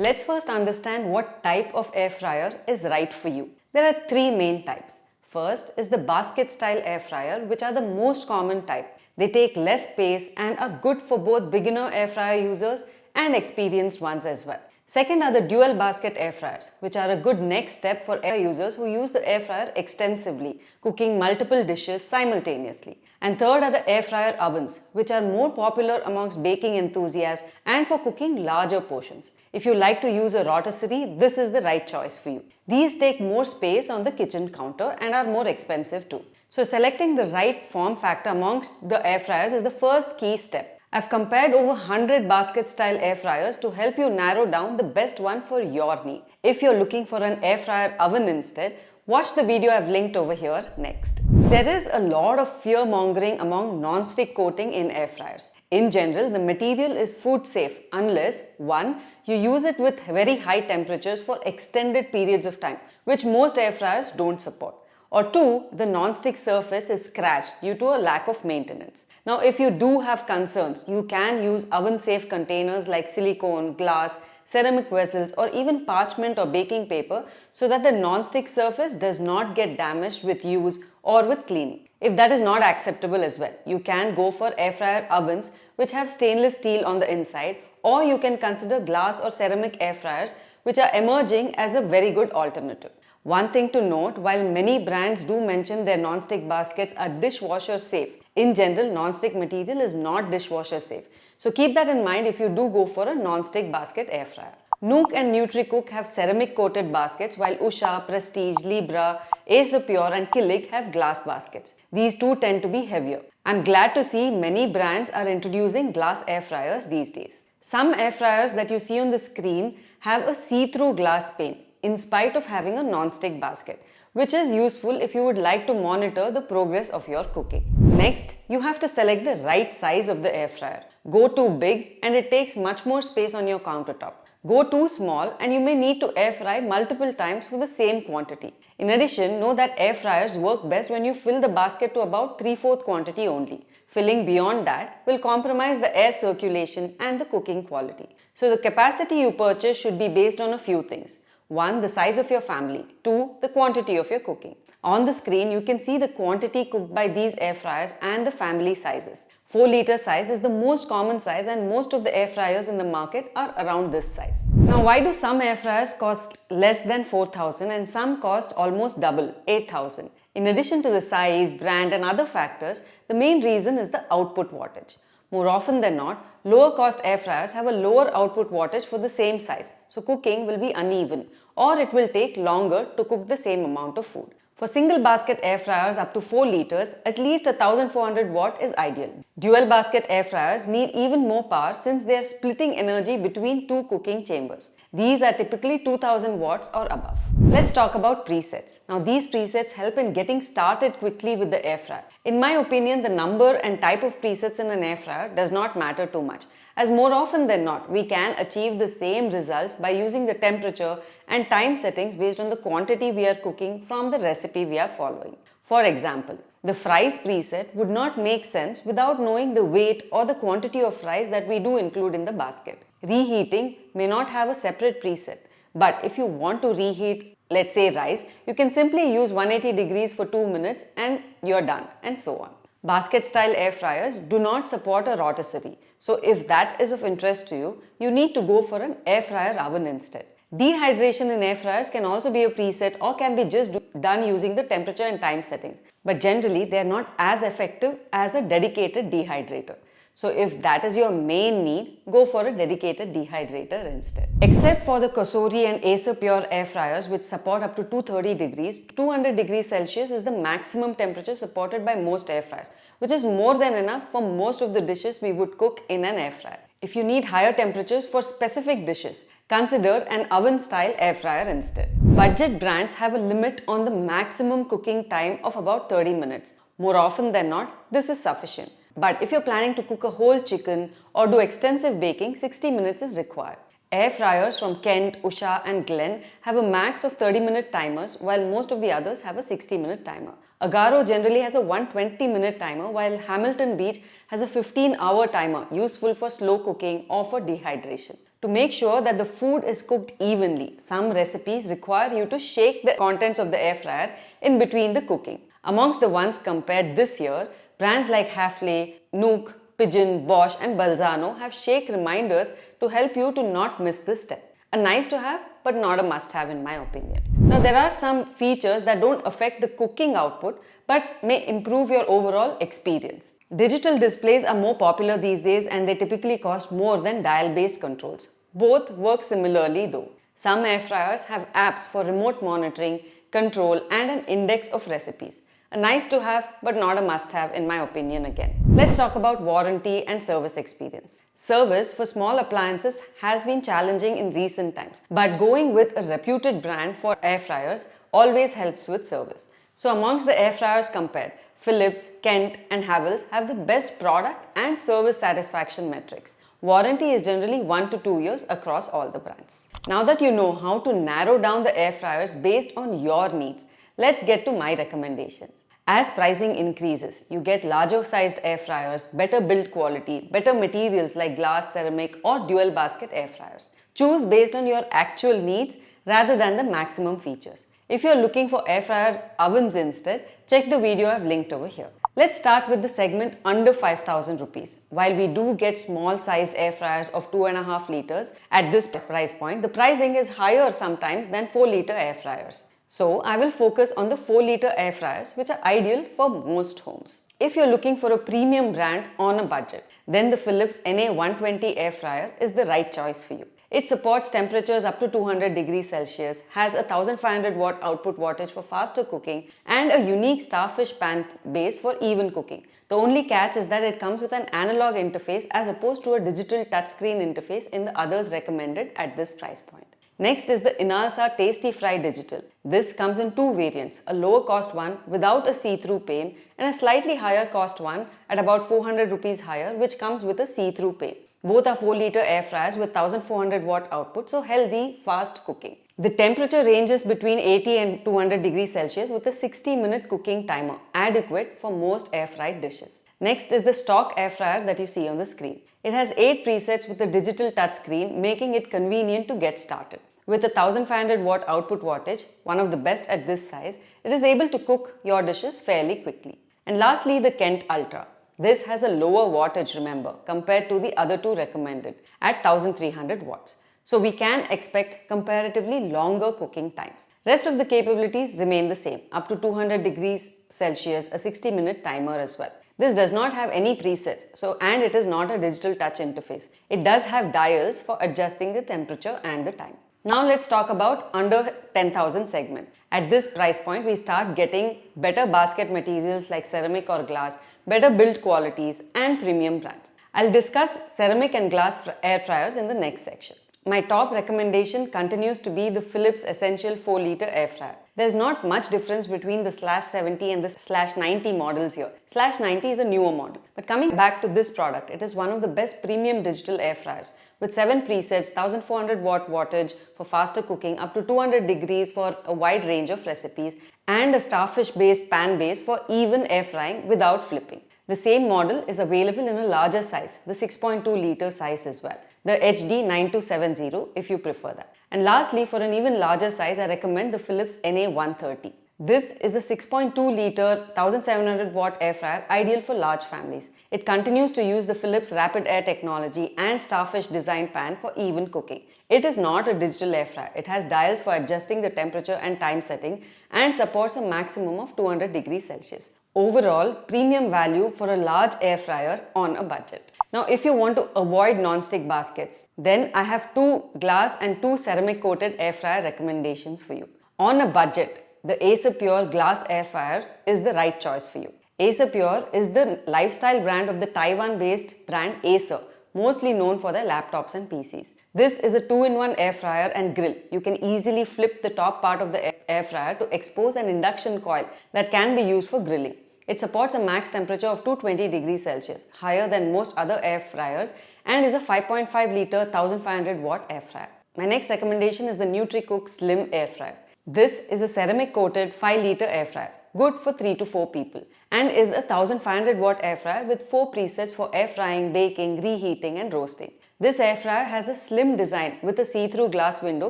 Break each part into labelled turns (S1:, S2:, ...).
S1: Let's first understand what type of air fryer is right for you. There are three main types. First is the basket style air fryer, which are the most common type. They take less space and are good for both beginner air fryer users and experienced ones as well. Second are the dual basket air fryers, which are a good next step for air users who use the air fryer extensively, cooking multiple dishes simultaneously. And third are the air fryer ovens, which are more popular amongst baking enthusiasts and for cooking larger portions. If you like to use a rotisserie, this is the right choice for you. These take more space on the kitchen counter and are more expensive too. So selecting the right form factor amongst the air fryers is the first key step. I've compared over 100 basket style air fryers to help you narrow down the best one for your need. If you're looking for an air fryer oven instead, watch the video I've linked over here next. There is a lot of fear mongering among non-stick coating in air fryers. In general, the material is food safe unless 1. You use it with very high temperatures for extended periods of time, which most air fryers don't support. Or 2, the non-stick surface is scratched due to a lack of maintenance. Now, if you do have concerns, you can use oven-safe containers like silicone, glass, ceramic vessels, or even parchment or baking paper so that the non-stick surface does not get damaged with use or with cleaning. If that is not acceptable as well, you can go for air fryer ovens which have stainless steel on the inside, or you can consider glass or ceramic air fryers which are emerging as a very good alternative. One thing to note, while many brands do mention their non-stick baskets are dishwasher safe, in general non-stick material is not dishwasher safe. So keep that in mind if you do go for a non-stick basket air fryer. Nuke and NutriCook have ceramic coated baskets while Usha, Prestige, Libra, Acer Pure and Killik have glass baskets. These two tend to be heavier. I'm glad to see many brands are introducing glass air fryers these days. Some air fryers that you see on the screen have a see-through glass pane in spite of having a non-stick basket, which is useful if you would like to monitor the progress of your cooking. Next, you have to select the right size of the air fryer. Go too big and it takes much more space on your countertop. Go too small and you may need to air fry multiple times for the same quantity. In addition, know that air fryers work best when you fill the basket to about 3/4 quantity only. Filling beyond that will compromise the air circulation and the cooking quality. So the capacity you purchase should be based on a few things. 1. The size of your family. 2. The quantity of your cooking. On the screen, you can see the quantity cooked by these air fryers and the family sizes. 4-liter size is the most common size and most of the air fryers in the market are around this size. Now, why do some air fryers cost less than 4,000 and some cost almost double, 8,000? In addition to the size, brand and other factors, the main reason is the output wattage. More often than not, lower cost air fryers have a lower output wattage for the same size, so cooking will be uneven or it will take longer to cook the same amount of food. For single basket air fryers up to 4 liters, at least 1400 watt is ideal. Dual basket air fryers need even more power since they are splitting energy between two cooking chambers. These are typically 2000 watts or above. Let's talk about presets. Now these presets help in getting started quickly with the air fryer. In my opinion, the number and type of presets in an air fryer does not matter too much, as more often than not, we can achieve the same results by using the temperature and time settings based on the quantity we are cooking from the recipe we are following. For example, the fries preset would not make sense without knowing the weight or the quantity of fries that we do include in the basket. Reheating may not have a separate preset, but if you want to reheat, let's say rice, you can simply use 180 degrees for 2 minutes and you're done, and so on. Basket style air fryers do not support a rotisserie, so if that is of interest to you, you need to go for an air fryer oven instead. Dehydration in air fryers can also be a preset or can be just done using the temperature and time settings, but generally they are not as effective as a dedicated dehydrator. So if that is your main need, go for a dedicated dehydrator instead. Except for the Cosori and Acer Pure air fryers which support up to 230 degrees, 200 degrees Celsius is the maximum temperature supported by most air fryers, which is more than enough for most of the dishes we would cook in an air fryer. If you need higher temperatures for specific dishes, consider an oven-style air fryer instead. Budget brands have a limit on the maximum cooking time of about 30 minutes. More often than not, this is sufficient. But if you're planning to cook a whole chicken or do extensive baking, 60 minutes is required. Air fryers from Kent, Usha and Glen have a max of 30-minute timers while most of the others have a 60-minute timer. Agaro generally has a 120-minute timer while Hamilton Beach has a 15-hour timer useful for slow cooking or for dehydration. To make sure that the food is cooked evenly, some recipes require you to shake the contents of the air fryer in between the cooking. Amongst the ones compared this year, brands like Hafele, Nook, Pigeon, Bosch and Balzano have shake reminders to help you to not miss this step. A nice to have, but not a must have in my opinion. Now there are some features that don't affect the cooking output but may improve your overall experience. Digital displays are more popular these days and they typically cost more than dial-based controls. Both work similarly though. Some air fryers have apps for remote monitoring, control and an index of recipes. A nice to have but not a must have in my opinion again. Let's talk about warranty and service experience. Service for small appliances has been challenging in recent times, but going with a reputed brand for air fryers always helps with service. So amongst the air fryers compared, Philips, Kent and Havells have the best product and service satisfaction metrics. Warranty is generally 1 to 2 years across all the brands. Now that you know how to narrow down the air fryers based on your needs, let's get to my recommendations. As pricing increases, you get larger sized air fryers, better build quality, better materials like glass, ceramic or dual basket air fryers. Choose based on your actual needs rather than the maximum features. If you're looking for air fryer ovens instead, check the video I've linked over here. Let's start with the segment under 5,000 rupees. While we do get small sized air fryers of 2.5 liters at this price point, the pricing is higher sometimes than 4-liter air fryers. So I will focus on the 4-liter air fryers which are ideal for most homes. If you're looking for a premium brand on a budget, then the Philips NA120 air fryer is the right choice for you. It supports temperatures up to 200 degrees Celsius, has a 1500 watt output wattage for faster cooking and a unique starfish pan base for even cooking. The only catch is that it comes with an analog interface as opposed to a digital touchscreen interface in the others recommended at this price point. Next is the Inalsa Tasty Fry Digital. This comes in two variants, a lower cost one without a see-through pane and a slightly higher cost one at about 400 rupees higher which comes with a see-through pane. Both are 4-liter air fryers with 1400 watt output, so healthy, fast cooking. The temperature ranges between 80 and 200 degrees Celsius with a 60-minute cooking timer, adequate for most air fried dishes. Next is the stock air fryer that you see on the screen. It has 8 presets with a digital touchscreen, making it convenient to get started. With a 1500 watt output wattage, one of the best at this size, it is able to cook your dishes fairly quickly. And lastly, the Kent Ultra. This has a lower wattage, remember, compared to the other two recommended at 1300 watts. So we can expect comparatively longer cooking times. Rest of the capabilities remain the same, up to 200 degrees Celsius, a 60-minute timer as well. This does not have any presets, and it is not a digital touch interface. It does have dials for adjusting the temperature and the time. Now let's talk about under 10,000 segment. At this price point, we start getting better basket materials like ceramic or glass, better build qualities and premium brands. I'll discuss ceramic and glass air fryers in the next section. My top recommendation continues to be the Philips Essential 4-liter air fryer. There's not much difference between the /70 and the /90 models here. /90 is a newer model. But coming back to this product, it is one of the best premium digital air fryers with 7 presets, 1400 watt wattage for faster cooking, up to 200 degrees for a wide range of recipes, and a starfish based pan base for even air frying without flipping. The same model is available in a larger size, the 6.2 liter size as well, the HD 9270 if you prefer that. And lastly, for an even larger size, I recommend the Philips NA130. This is a 6.2 liter 1700 watt air fryer ideal for large families. It continues to use the Philips Rapid Air technology and Starfish design pan for even cooking. It is not a digital air fryer. It has dials for adjusting the temperature and time setting and supports a maximum of 200 degrees Celsius. Overall, premium value for a large air fryer on a budget. Now, if you want to avoid non-stick baskets, then I have 2 glass and 2 ceramic coated air fryer recommendations for you. On a budget, the Acer Pure glass air fryer is the right choice for you. Acer Pure is the lifestyle brand of the Taiwan-based brand Acer, mostly known for their laptops and PCs. This is a 2-in-1 air fryer and grill. You can easily flip the top part of the air fryer to expose an induction coil that can be used for grilling. It supports a max temperature of 220 degrees Celsius, higher than most other air fryers, and is a 5.5 liter 1500 watt air fryer. My next recommendation is the NutriCook Slim Air Fryer. This is a ceramic coated 5 liter air fryer, good for 3 to 4 people, and is a 1500 watt air fryer with 4 presets for air frying, baking, reheating and roasting. This air fryer has a slim design with a see-through glass window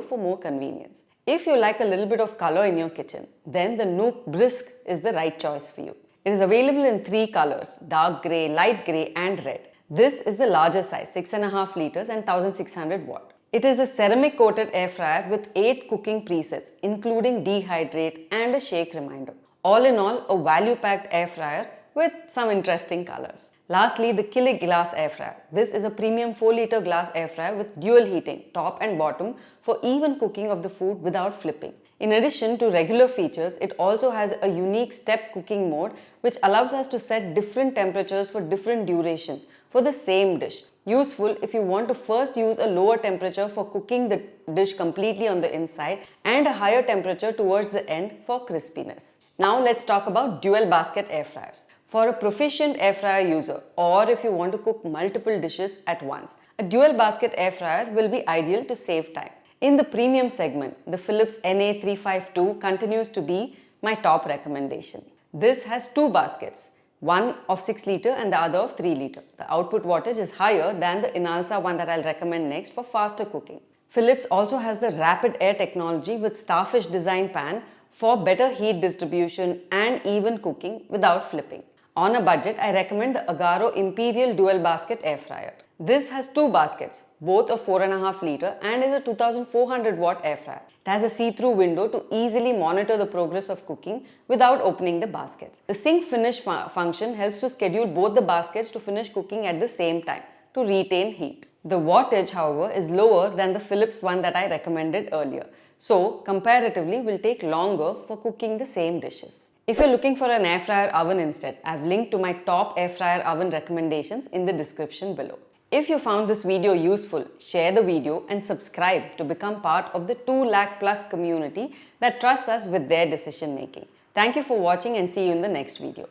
S1: for more convenience. If you like a little bit of color in your kitchen, then the Nook Brisk is the right choice for you. It is available in 3 colors, dark grey, light grey and red. This is the larger size, 6.5 liters and 1600 watt. It is a ceramic coated air fryer with 8 cooking presets including dehydrate and a shake reminder. All in all, a value-packed air fryer with some interesting colors. Lastly, the Kili glass air fryer. This is a premium 4-liter glass air fryer with dual heating, top and bottom, for even cooking of the food without flipping. In addition to regular features, it also has a unique step cooking mode which allows us to set different temperatures for different durations for the same dish. Useful if you want to first use a lower temperature for cooking the dish completely on the inside and a higher temperature towards the end for crispiness. Now let's talk about dual basket air fryers. For a proficient air fryer user, or if you want to cook multiple dishes at once, a dual basket air fryer will be ideal to save time. In the premium segment, the Philips NA352 continues to be my top recommendation. This has 2 baskets, one of 6 liter and the other of 3 liter. The output wattage is higher than the Inalsa one that I'll recommend next for faster cooking. Philips also has the rapid air technology with starfish design pan for better heat distribution and even cooking without flipping. On a budget, I recommend the Agaro Imperial Dual Basket Air Fryer. This has 2 baskets, both of 4.5 liter and is a 2400 watt air fryer. It has a see-through window to easily monitor the progress of cooking without opening the baskets. The sync finish function helps to schedule both the baskets to finish cooking at the same time to retain heat. The wattage, however, is lower than the Philips one that I recommended earlier. So, comparatively will take longer for cooking the same dishes. If you're looking for an air fryer oven instead, I've linked to my top air fryer oven recommendations in the description below. If you found this video useful, share the video and subscribe to become part of the 2 lakh plus community that trusts us with their decision making. Thank you for watching and see you in the next video.